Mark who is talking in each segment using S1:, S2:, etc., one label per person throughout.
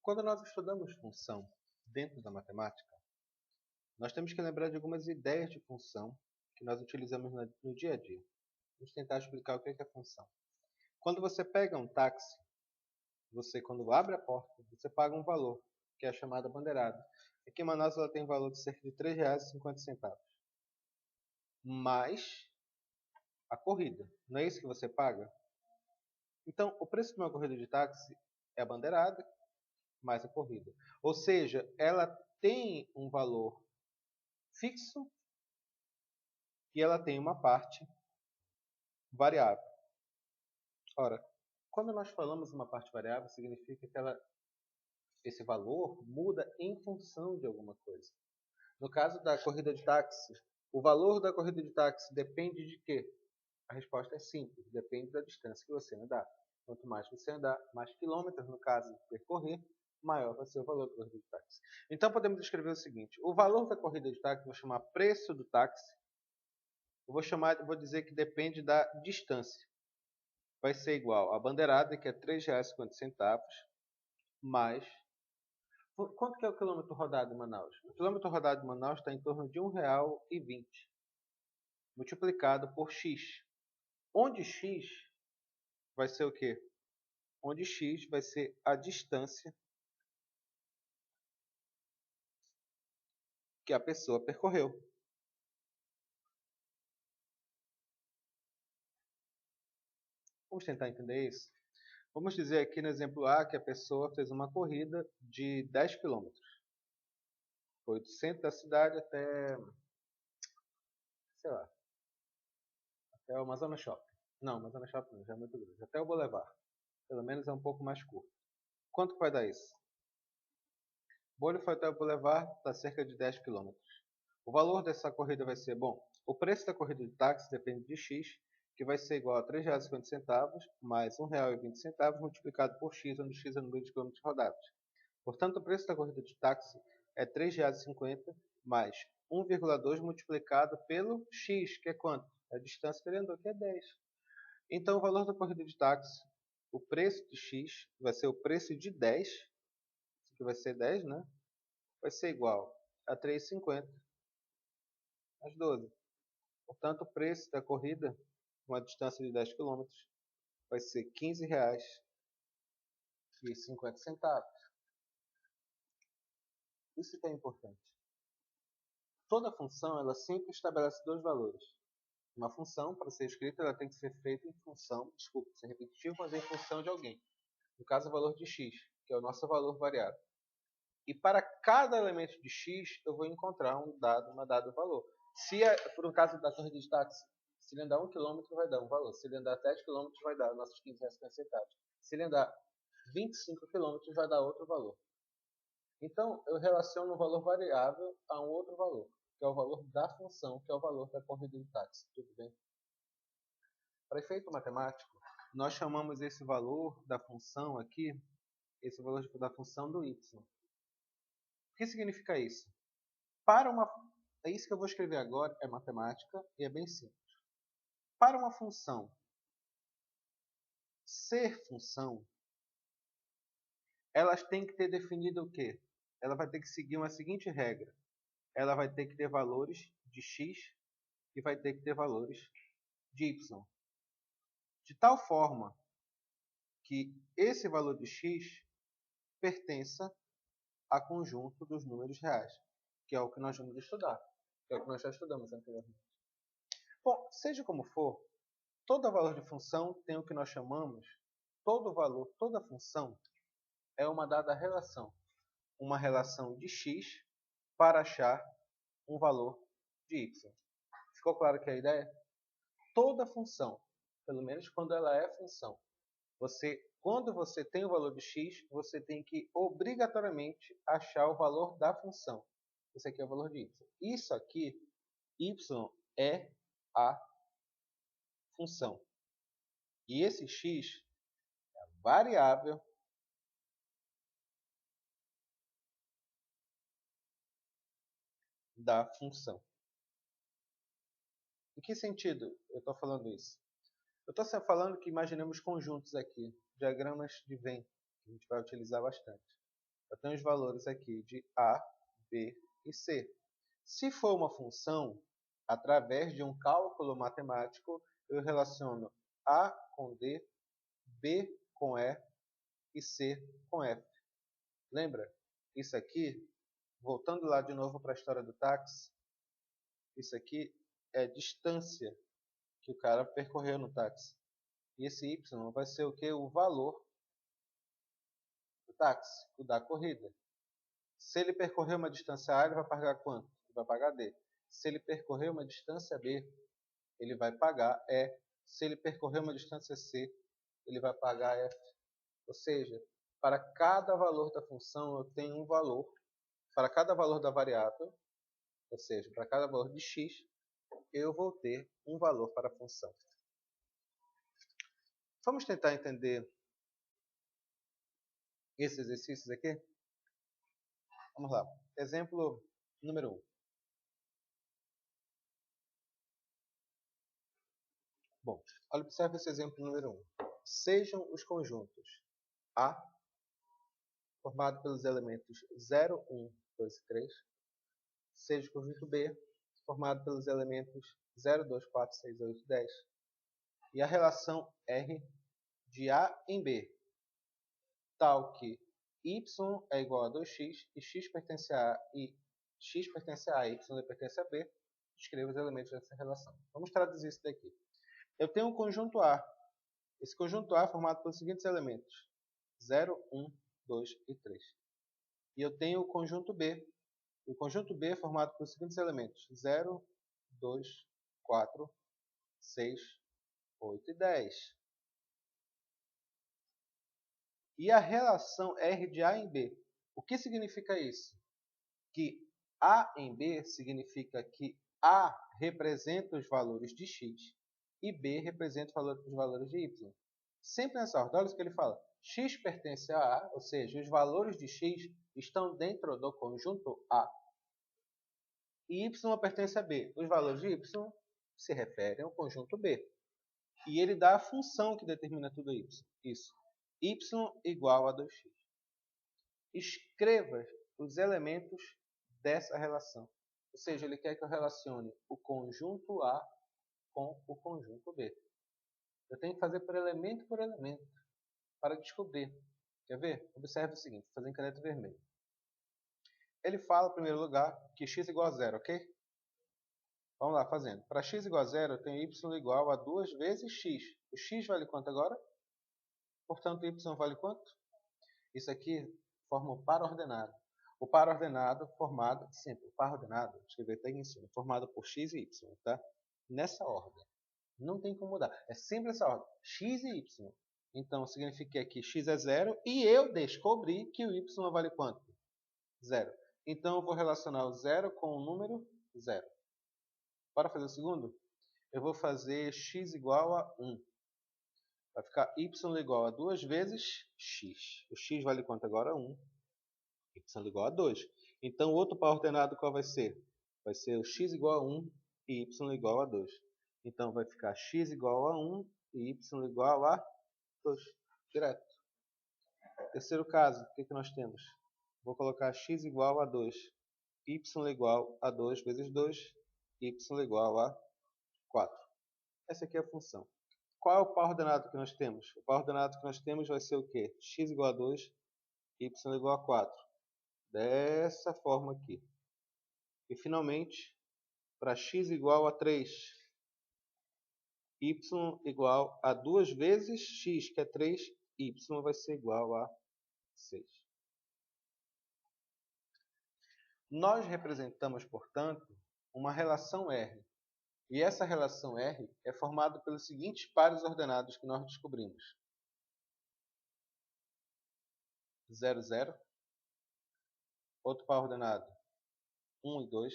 S1: Quando nós estudamos função dentro da matemática, nós temos que lembrar de algumas ideias de função que nós utilizamos no dia a dia. Vamos tentar explicar o que é função. Quando você pega um táxi, quando abre a porta, você paga um valor, que é a chamada bandeirada. Aqui em Manaus ela tem um valor de cerca de R$ 3,50. Mais a corrida. Não é isso que você paga? Então, o preço de uma corrida de táxi é a bandeirada mais a corrida. Ou seja, ela tem um valor fixo e ela tem uma parte variável. Ora, quando nós falamos uma parte variável, significa que esse valor muda em função de alguma coisa. No caso da corrida de táxi, o valor da corrida de táxi depende de quê? A resposta é simples, depende da distância que você andar. Quanto mais você andar, mais quilômetros, no caso, percorrer, maior vai ser o valor da corrida de táxi. Então podemos escrever o seguinte: o valor da corrida de táxi, vou chamar preço do táxi, vou dizer que depende da distância. Vai ser igual a bandeirada, que é R$ 3,50, mais... Quanto que é o quilômetro rodado em Manaus? O quilômetro rodado em Manaus está em torno de R$ 1,20, multiplicado por x. Onde x vai ser o quê? Onde x vai ser a distância que a pessoa percorreu. Vamos tentar entender isso? Vamos dizer aqui no exemplo A que a pessoa fez uma corrida de 10 km. Foi do centro da cidade até, sei lá, até o Amazonas Shopping. Não, Amazonas Shopping não, já é muito grande. Até o Boulevard. Pelo menos é um pouco mais curto. Quanto que vai dar isso? O Bolho foi até o Boulevard, está cerca de 10 km. O valor dessa corrida vai ser, bom, o preço da corrida de táxi depende de x, que vai ser igual a R$ 3,50 mais R$ 1,20 multiplicado por x, onde x é o número de quilômetros rodados. Portanto, o preço da corrida de táxi é R$ 3,50 mais 1,2 multiplicado pelo x, que é quanto? A distância que ele andou, que é 10. Então, o valor da corrida de táxi, o preço de x, vai ser o preço de 10, que vai ser 10, né? Vai ser igual a 3,50 mais 12. Portanto, o preço da corrida, uma distância de 10 km, vai ser R$ 15,50. Isso que é importante. Toda função, ela sempre estabelece dois valores. Uma função, para ser escrita, ela tem que ser feita em função, desculpa ser repetitivo, mas em função de alguém. No caso, o valor de x, que é o nosso valor variável. E para cada elemento de x, eu vou encontrar uma dado valor. Se, por um caso da corrida de táxi, se ele andar 1 km vai dar um valor. Se ele andar 10 km vai dar os nossos 15,50. Se ele andar 25 km vai dar outro valor. Então, eu relaciono um valor variável a um outro valor, que é o valor da função, que é o valor da corrida de táxi. Tudo bem? Para efeito matemático, nós chamamos esse valor da função aqui, esse valor da função do y. O que significa isso? É isso que eu vou escrever agora, é matemática e é bem simples. Para uma função ser função, elas têm que ter definido o quê? Ela vai ter que seguir uma seguinte regra. Ela vai ter que ter valores de x e vai ter que ter valores de y. De tal forma que esse valor de x pertença a conjunto dos números reais, que é o que nós vamos estudar, que é o que nós já estudamos anteriormente. Bom, seja como for, todo valor de função tem o que nós chamamos, todo valor, toda função é uma dada relação, uma relação de x para achar um valor de y. Ficou claro que a ideia? Toda função, pelo menos quando ela é função, quando você tem o valor de x, você tem que obrigatoriamente achar o valor da função. Esse aqui é o valor de y. Isso aqui, y é a função. E esse x é a variável da função. Em que sentido eu estou falando isso? Eu estou falando que imaginemos conjuntos aqui, diagramas de Venn, que a gente vai utilizar bastante. Eu tenho os valores aqui de A, B e C. Se for uma função, através de um cálculo matemático, eu relaciono A com D, B com E e C com F. Lembra? Isso aqui, voltando lá de novo para a história do táxi, isso aqui é distância que o cara percorreu no táxi. E esse Y vai ser o que? O valor do táxi, o da corrida. Se ele percorrer uma distância A, ele vai pagar quanto? Ele vai pagar D. Se ele percorrer uma distância B, ele vai pagar E. Se ele percorrer uma distância C, ele vai pagar F. Ou seja, para cada valor da função, eu tenho um valor. Para cada valor da variável, ou seja, para cada valor de x, eu vou ter um valor para a função. Vamos tentar entender esses exercícios aqui? Vamos lá. Exemplo número 1. Bom, observe esse exemplo número 1. Sejam os conjuntos A, formado pelos elementos 0, 1, 2 e 3. Seja o conjunto B, formado pelos elementos 0, 2, 4, 6, 8 e 10. E a relação R de A em B, tal que y é igual a 2x e x pertence a A e x pertence a A e y pertence a B, escreva os elementos dessa relação. Vamos traduzir isso daqui. Eu tenho um conjunto A. Esse conjunto A é formado pelos seguintes elementos: 0, 1, 2 e 3. E eu tenho o conjunto B. O conjunto B é formado pelos seguintes elementos: 0, 2, 4, 6, 8 e 10. E a relação R de A em B. O que significa isso? Que A em B significa que A representa os valores de x e B representa os valores de y. Sempre nessa ordem. Olha o que ele fala. X pertence a A, ou seja, os valores de x estão dentro do conjunto A. E y pertence a B. Os valores de y se referem ao conjunto B. E ele dá a função que determina tudo isso. Y igual a 2x. Escreva os elementos dessa relação. Ou seja, ele quer que eu relacione o conjunto A com o conjunto B. Eu tenho que fazer por elemento para descobrir. Quer ver? Observe o seguinte, vou fazer em caneta vermelha. Ele fala, em primeiro lugar, que x igual a 0, ok? Vamos lá, fazendo. Para x igual a 0, eu tenho y igual a 2 vezes x. O x vale quanto agora? Portanto, y vale quanto? Isso aqui forma o par ordenado. O par ordenado formado, sempre, o par ordenado, escrever até aqui em cima, formado por x e y, tá? Nessa ordem. Não tem como mudar. É sempre essa ordem. X e y. Então, significa que aqui x é 0 e eu descobri que o y vale quanto? 0. Então, eu vou relacionar o 0 com o número 0. Bora fazer o segundo? Eu vou fazer x igual a 1. Vai ficar y igual a 2 vezes x. O x vale quanto agora? 1. Y igual a 2. Então, o outro par ordenado qual vai ser? Vai ser o x igual a 1 e y igual a 2. Então, vai ficar x igual a 1 e y igual a 2. Direto. Terceiro caso, o que nós temos? Vou colocar x igual a 2. Y igual a 2 vezes 2. Y igual a 4. Essa aqui é a função. Qual é o par ordenado que nós temos? O par ordenado que nós temos vai ser o quê? X igual a 2, y igual a 4. Dessa forma aqui. E finalmente, para x igual a 3, y igual a 2 vezes x, que é 3, y vai ser igual a 6. Nós representamos, portanto, uma relação R. E essa relação R é formada pelos seguintes pares ordenados que nós descobrimos. 0, 0. Outro par ordenado 1 e 2.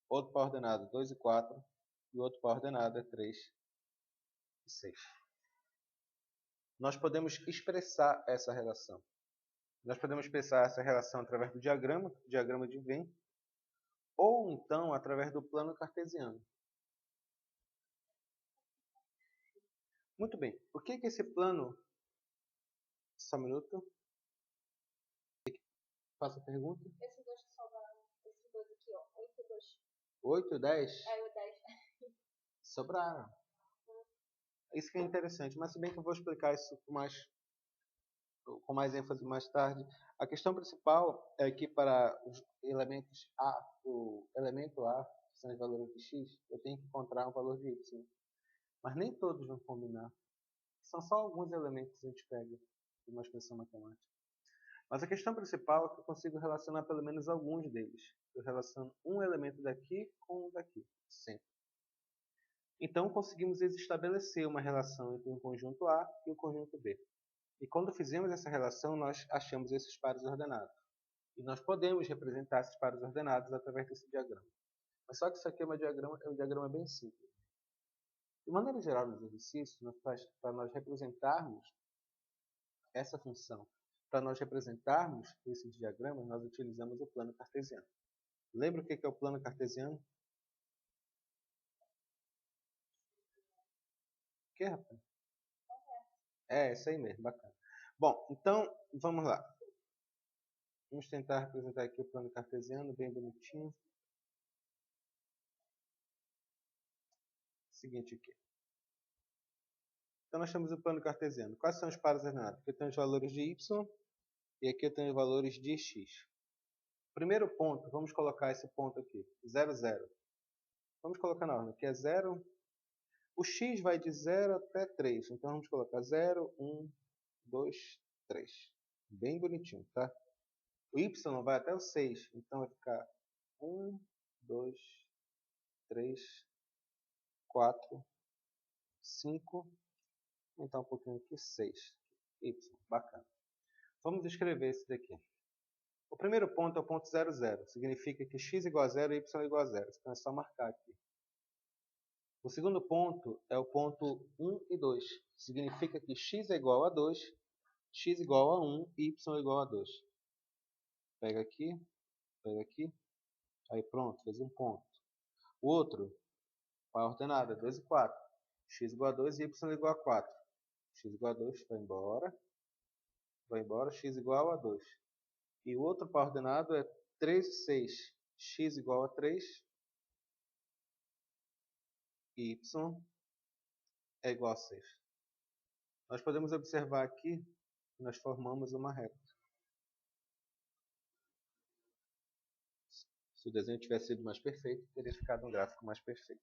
S1: Outro par ordenado 2 e 4. E outro par ordenado é 3 e 6. Nós podemos expressar essa relação. Nós podemos expressar essa relação através do diagrama de Venn, ou então através do plano cartesiano. Muito bem. O que é esse plano? Só um minuto. Faça a pergunta.
S2: Esses dois que sobraram, esses dois aqui, ó, 8 e 2.
S1: 8 e 10?
S2: É, o 10.
S1: Sobraram. Isso que é interessante, mas se bem que eu vou explicar isso com mais ênfase mais tarde. A questão principal é que para os elementos A, o elemento A, que são os valores de x, eu tenho que encontrar um valor de y. Mas nem todos vão combinar. São só alguns elementos que a gente pega de uma expressão matemática. Mas a questão principal é que eu consigo relacionar pelo menos alguns deles. Eu relaciono um elemento daqui com um daqui, sempre. Então conseguimos estabelecer uma relação entre um conjunto A e o conjunto B. E quando fizemos essa relação, nós achamos esses pares ordenados. E nós podemos representar esses pares ordenados através desse diagrama. Mas só que isso aqui é um diagrama bem simples. De maneira geral, nos exercícios, para nós representarmos essa função, para nós representarmos esses diagramas, nós utilizamos o plano cartesiano. Lembra o que é o plano cartesiano? O que, rapaz? É, isso aí mesmo, bacana. Bom, então, vamos lá. Vamos tentar representar aqui o plano cartesiano, bem bonitinho. Seguinte aqui. Então, nós temos o plano cartesiano. Quais são os pares ordenados? Aqui eu tenho os valores de y e aqui eu tenho os valores de x. Primeiro ponto, vamos colocar esse ponto aqui, 0, 0. Vamos colocar na ordem, que é 0. O x vai de 0 até 3. Então, vamos colocar 0, 1, 2, 3. Bem bonitinho, tá? O y vai até o 6. Então, vai ficar 1, 2, 3, 4, 5. Então, um pouquinho aqui, 6. Y, bacana. Vamos escrever esse daqui. O primeiro ponto é o ponto 0, 0. Significa que x igual a 0 e y igual a 0. Então, é só marcar aqui. O segundo ponto é o ponto 1 e 2. Significa que x é igual a 2, x igual a 1 e y é igual a 2. Pega aqui, aí pronto, fez um ponto. O outro, a ordenada, 2 e 4. X igual a 2 e y igual a 4. X igual a 2, vai embora, x igual a 2. E o outro par ordenado é 3 e 6. X igual a 3, y é igual a 6. Nós podemos observar aqui que nós formamos uma reta. Se o desenho tivesse sido mais perfeito, teria ficado um gráfico mais perfeito.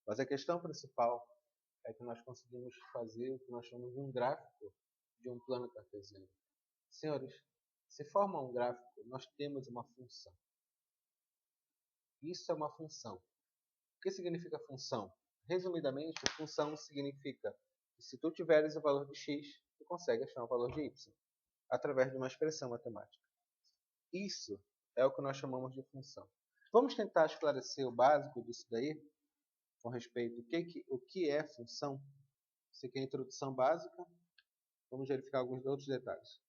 S1: Mas a questão principal é que nós conseguimos fazer o que nós chamamos de um gráfico de um plano cartesiano. Senhores, se forma um gráfico, nós temos uma função. Isso é uma função. O que significa função? Resumidamente, função significa que se tu tiveres o valor de x, tu consegue achar o valor de y, através de uma expressão matemática. Isso é o que nós chamamos de função. Vamos tentar esclarecer o básico disso daí, com respeito ao que é função. Isso aqui é a introdução básica. Vamos verificar alguns outros detalhes.